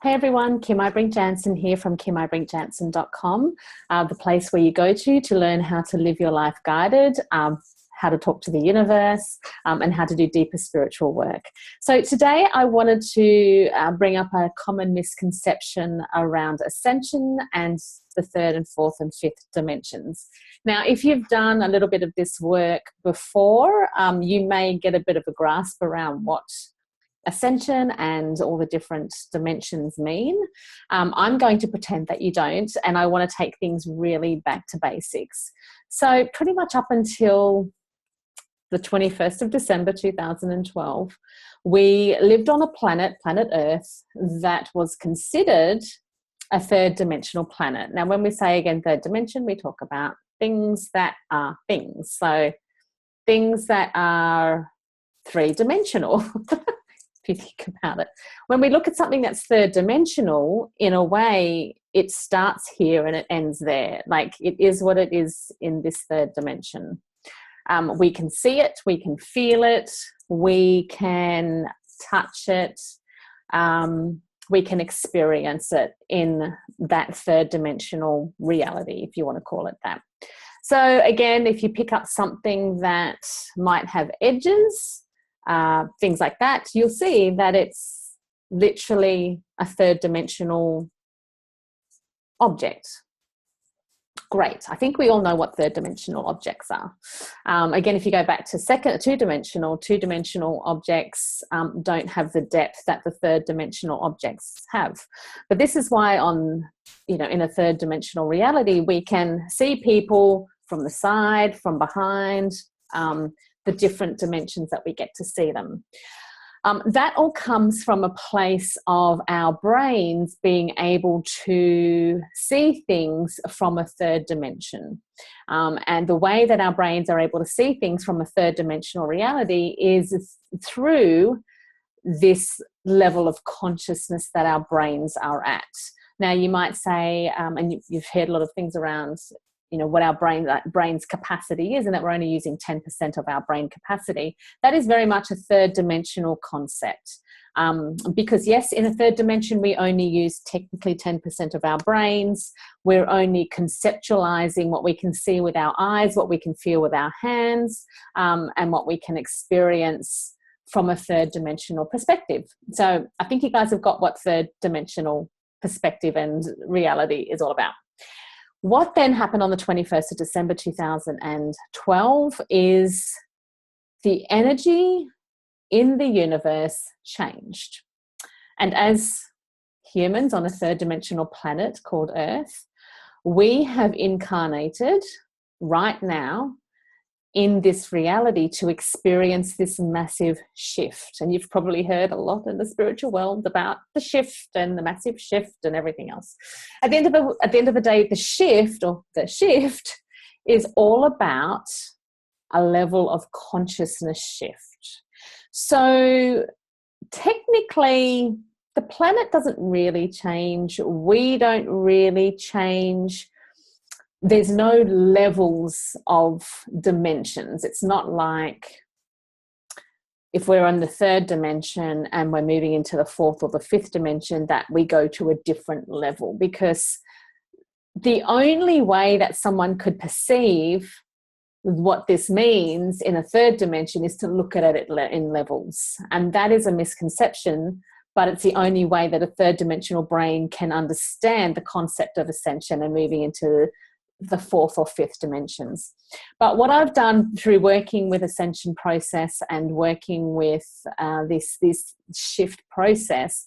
Hey everyone, Kim Ibring Jansen here from kimibringjansen.com, the place where you go to learn how to live your life guided, how to talk to the universe, and how to do deeper spiritual work. So today I wanted to bring up a common misconception around ascension and the third and fourth and fifth dimensions. Now, if you've done a little bit of this work before, you may get a bit of a grasp around what ascension and all the different dimensions mean. I'm going to pretend that you don't, and I want to take things really back to basics. So pretty much up until the 21st of December 2012, we lived on a planet Earth, that was considered a third dimensional planet. Now, when we say again third dimension, we talk about things that are things. So things that are three-dimensional. If you think about it. When we look at something that's third dimensional, in a way, it starts here and it ends there. Like, it is what it is in this third dimension. We can see it, we can feel it, we can touch it, we can experience it in that third dimensional reality, if you want to call it that. So again, if you pick up something that might have edges, things like that, you'll see that it's literally a third dimensional object. Great. I think we all know what third dimensional objects are. Again, if you go back to two-dimensional objects don't have the depth that the third dimensional objects have. But this is why in a third dimensional reality, we can see people from the side, from behind, the different dimensions that we get to see them. That all comes from a place of our brains being able to see things from a third dimension. And the way that our brains are able to see things from a third dimensional reality is through this level of consciousness that our brains are at. Now, you might say, and you've heard a lot of things around what our brain's capacity is, and that we're only using 10% of our brain capacity. That is very much a third dimensional concept. Because yes, in a third dimension, we only use technically 10% of our brains. We're only conceptualizing what we can see with our eyes, what we can feel with our hands, and what we can experience from a third dimensional perspective. So I think you guys have got what third dimensional perspective and reality is all about. What then happened on the 21st of December 2012 is the energy in the universe changed. And as humans on a third dimensional planet called Earth, we have incarnated right now in this reality to experience this massive shift. And you've probably heard a lot in the spiritual world about the shift and the massive shift and everything else. At the end of the day, the shift is all about a level of consciousness shift. So technically, the planet doesn't really change. We don't really change. There's no levels of dimensions. It's not like if we're on the third dimension and we're moving into the fourth or the fifth dimension that we go to a different level, because the only way that someone could perceive what this means in a third dimension is to look at it in levels. And that is a misconception, but it's the only way that a third dimensional brain can understand the concept of ascension and moving into the fourth or fifth dimensions. But what I've done through working with Ascension process and working with this shift process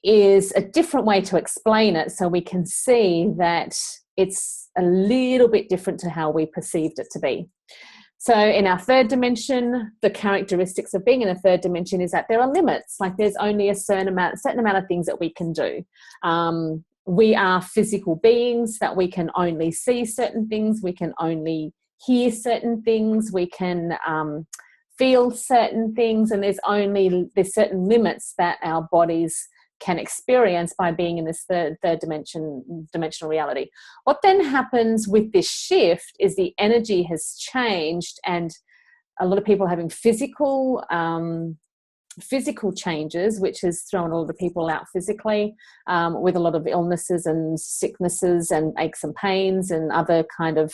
is a different way to explain it, so we can see that it's a little bit different to how we perceived it to be. So in our third dimension, the characteristics of being in a third dimension is that there are limits. Like, there's only a certain amount of things that we can do. We are physical beings, that we can only see certain things, we can only hear certain things, we can feel certain things, and there's certain limits that our bodies can experience by being in this third dimensional reality. What then happens with this shift is the energy has changed, and a lot of people are having physical physical changes, which has thrown a lot of people out physically, with a lot of illnesses and sicknesses and aches and pains and other kind of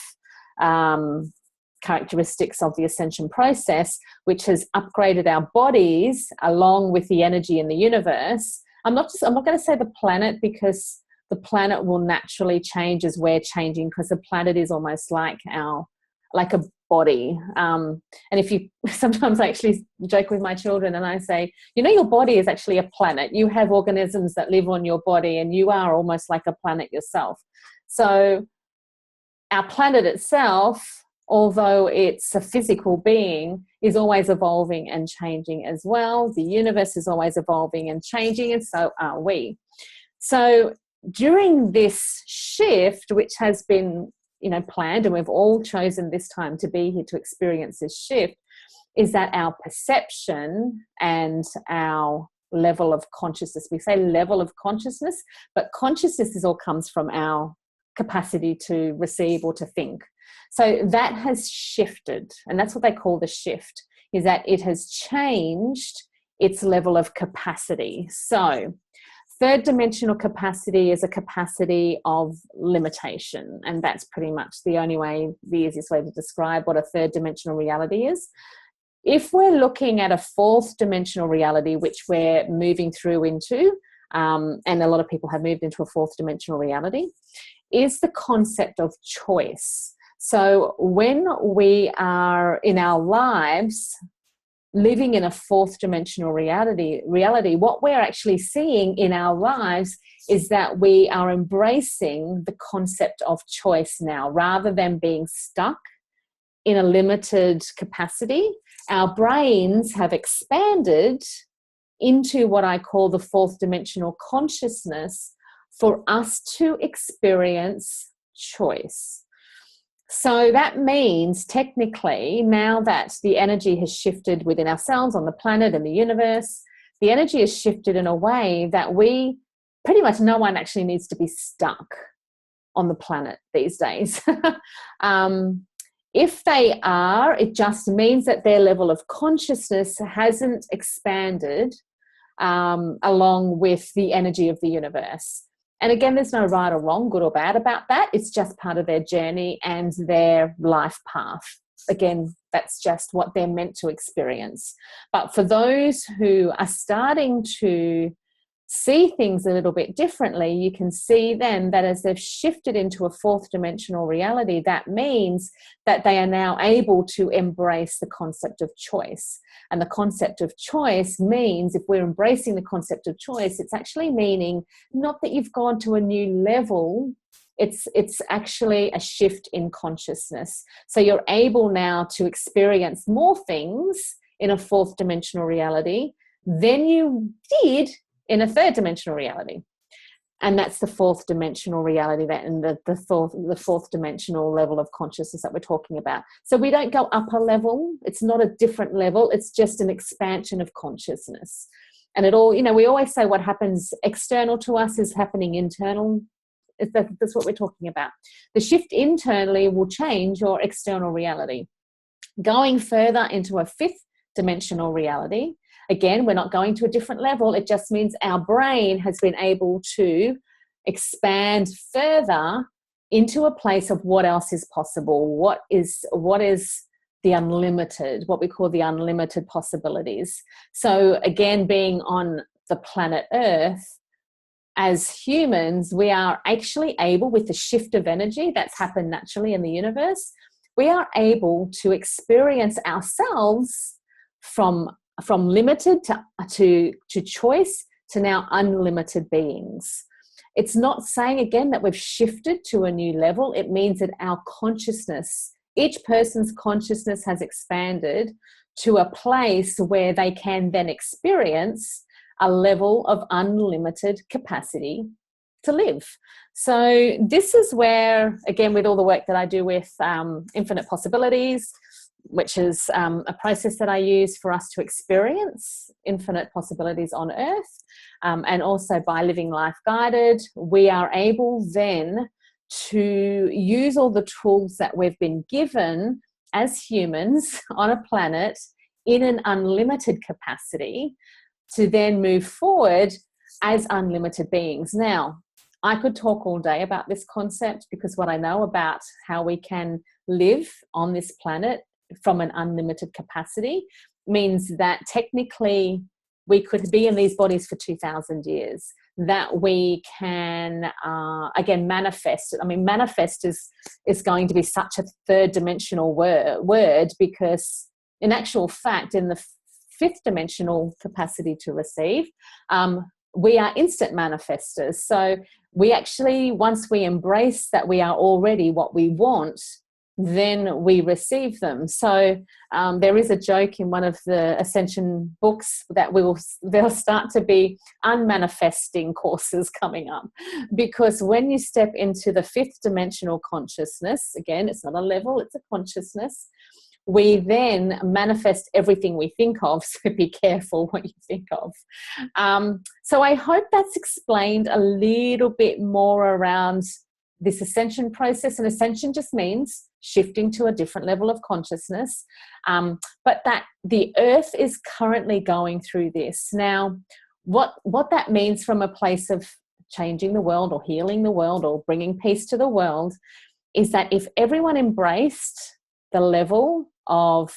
characteristics of the ascension process, which has upgraded our bodies along with the energy in the universe. I'm not going to say the planet, because the planet will naturally change as we're changing, because the planet is almost like a body. And if you, sometimes I actually joke with my children and I say, your body is actually a planet. You have organisms that live on your body, and you are almost like a planet yourself. So our planet itself, although it's a physical being, is always evolving and changing as well. The universe is always evolving and changing, and so are we. So during this shift, which has been planned, and we've all chosen this time to be here to experience this shift, is that our perception and our level of consciousness, we say level of consciousness, but consciousness all comes from our capacity to receive or to think. So that has shifted, and that's what they call the shift, is that it has changed its level of capacity. So third dimensional capacity is a capacity of limitation, and that's pretty much the easiest way to describe what a third dimensional reality is. If we're looking at a fourth dimensional reality, which we're moving through into, and a lot of people have moved into a fourth dimensional reality, is the concept of choice. So when we are in our lives living in a fourth dimensional reality, what we're actually seeing in our lives is that we are embracing the concept of choice now, rather than being stuck in a limited capacity. Our brains have expanded into what I call the fourth dimensional consciousness for us to experience choice. So that means technically, now that the energy has shifted within ourselves, on the planet and the universe, the energy has shifted in a way that pretty much no one actually needs to be stuck on the planet these days. If they are, it just means that their level of consciousness hasn't expanded along with the energy of the universe. And again, there's no right or wrong, good or bad about that. It's just part of their journey and their life path. Again, that's just what they're meant to experience. But for those who are starting to see things a little bit differently, you can see then that as they've shifted into a fourth dimensional reality, that means that they are now able to embrace the concept of choice. And the concept of choice means, if we're embracing the concept of choice, it's actually meaning not that you've gone to a new level, it's actually a shift in consciousness. So you're able now to experience more things in a fourth dimensional reality than you did in a third dimensional reality. And that's the fourth dimensional reality, that and the fourth dimensional level of consciousness that we're talking about. So we don't go up a level. It's not a different level. It's just an expansion of consciousness. And it all, we always say what happens external to us is happening internal. That's what we're talking about. The shift internally will change your external reality. Going further into a fifth dimensional reality, again, we're not going to a different level. It just means our brain has been able to expand further into a place of what else is possible. What is the unlimited, what we call the unlimited possibilities. So again, being on the planet Earth, as humans, we are actually able, with the shift of energy that's happened naturally in the universe, we are able to experience ourselves from limited to choice to now unlimited beings. It's not saying, again, that we've shifted to a new level. It means that our consciousness, each person's consciousness, has expanded to a place where they can then experience a level of unlimited capacity to live. So this is where, again, with all the work that I do with infinite possibilities, which is a process that I use for us to experience infinite possibilities on Earth, and also by living life guided, we are able then to use all the tools that we've been given as humans on a planet in an unlimited capacity to then move forward as unlimited beings. Now, I could talk all day about this concept, because what I know about how we can live on this planet from an unlimited capacity means that technically we could be in these bodies for 2,000 years, that we can, again, manifest. I mean, manifest is going to be such a third dimensional word, because in actual fact, in the fifth dimensional capacity to receive, we are instant manifestors. So we actually, once we embrace that we are already what we want, then we receive them. So there is a joke in one of the Ascension books that there'll start to be unmanifesting courses coming up, because when you step into the fifth dimensional consciousness, again, it's not a level, it's a consciousness, we then manifest everything we think of. So be careful what you think of. So I hope that's explained a little bit more around this ascension process. And ascension just means shifting to a different level of consciousness. But that the earth is currently going through this. Now, what that means from a place of changing the world or healing the world or bringing peace to the world is that if everyone embraced the level of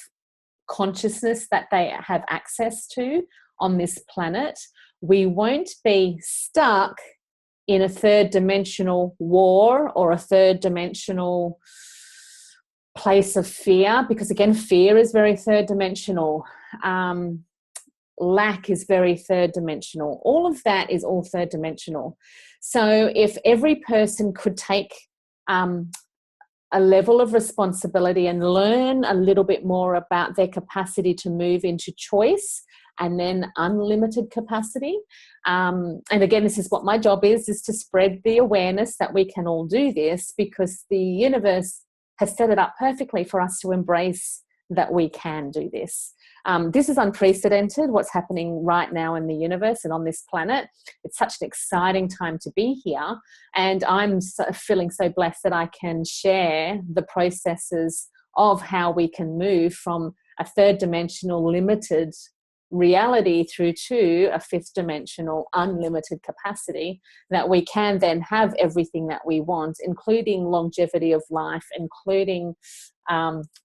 consciousness that they have access to on this planet, we won't be stuck in a third dimensional war or a third dimensional place of fear, because again, fear is very third dimensional. Lack is very third dimensional. All of that is all third dimensional. So if every person could take a level of responsibility and learn a little bit more about their capacity to move into choice and then unlimited capacity. And again, this is what my job is to spread the awareness that we can all do this, because the universe has set it up perfectly for us to embrace that we can do this. This is unprecedented, what's happening right now in the universe and on this planet. It's such an exciting time to be here. And I'm feeling so blessed that I can share the processes of how we can move from a third dimensional limited reality through to a fifth dimensional unlimited capacity, that we can then have everything that we want, including longevity of life, including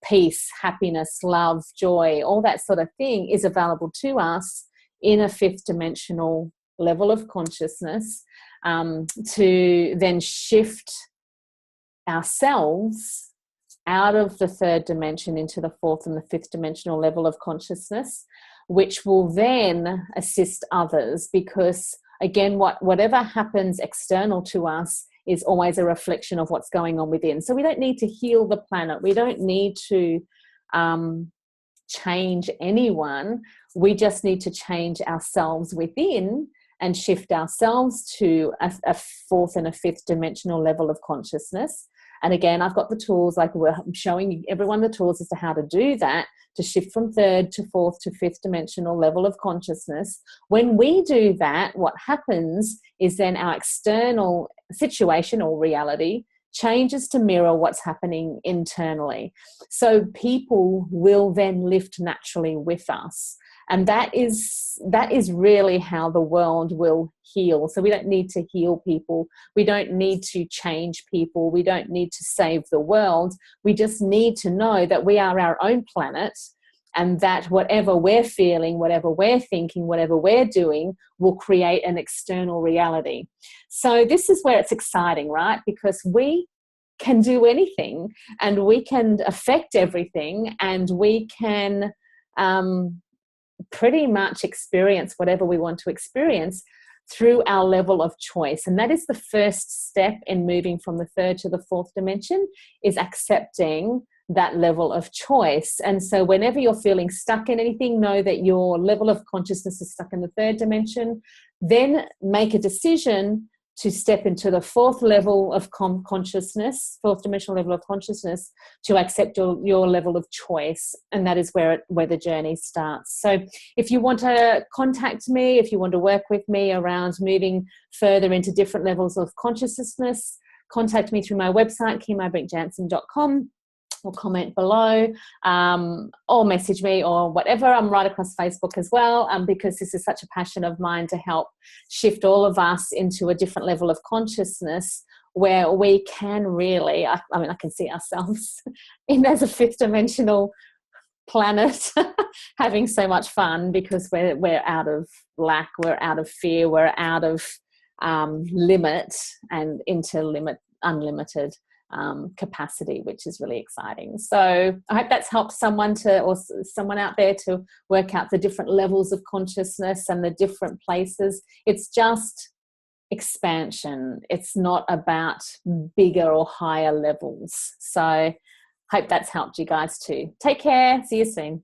peace, happiness, love, joy, all that sort of thing is available to us in a fifth dimensional level of consciousness, to then shift ourselves out of the third dimension into the fourth and the fifth dimensional level of consciousness, which will then assist others, because again, whatever happens external to us is always a reflection of what's going on within. So we don't need to heal the planet. We don't need to change anyone. We just need to change ourselves within and shift ourselves to a fourth and a fifth dimensional level of consciousness. And again, I've got the tools, like I'm showing everyone the tools as to how to do that, to shift from third to fourth to fifth dimensional level of consciousness. When we do that, what happens is then our external situation or reality changes to mirror what's happening internally. So people will then lift naturally with us. And that is really how the world will heal. So we don't need to heal people. We don't need to change people. We don't need to save the world. We just need to know that we are our own planet, and that whatever we're feeling, whatever we're thinking, whatever we're doing will create an external reality. So this is where it's exciting, right? Because we can do anything, and we can affect everything, and we can pretty much experience whatever we want to experience through our level of choice. And that is the first step in moving from the third to the fourth dimension, is accepting that level of choice. And so whenever you're feeling stuck in anything, know that your level of consciousness is stuck in the third dimension. Then make a decision to step into the fourth level of consciousness, fourth dimensional level of consciousness, to accept your level of choice. And that is where the journey starts. So if you want to contact me, if you want to work with me around moving further into different levels of consciousness, contact me through my website, KimaBrinkJansen.com. or comment below, or message me or whatever. I'm right across Facebook as well, because this is such a passion of mine to help shift all of us into a different level of consciousness where we can really, I mean, I can see ourselves as a fifth dimensional planet having so much fun because we're out of lack, we're out of fear, we're out of limit and into unlimited capacity, which is really exciting. So I hope that's helped someone out there to work out the different levels of consciousness and the different places. It's just expansion. It's not about bigger or higher levels. So hope that's helped you guys too. Take care. See you soon.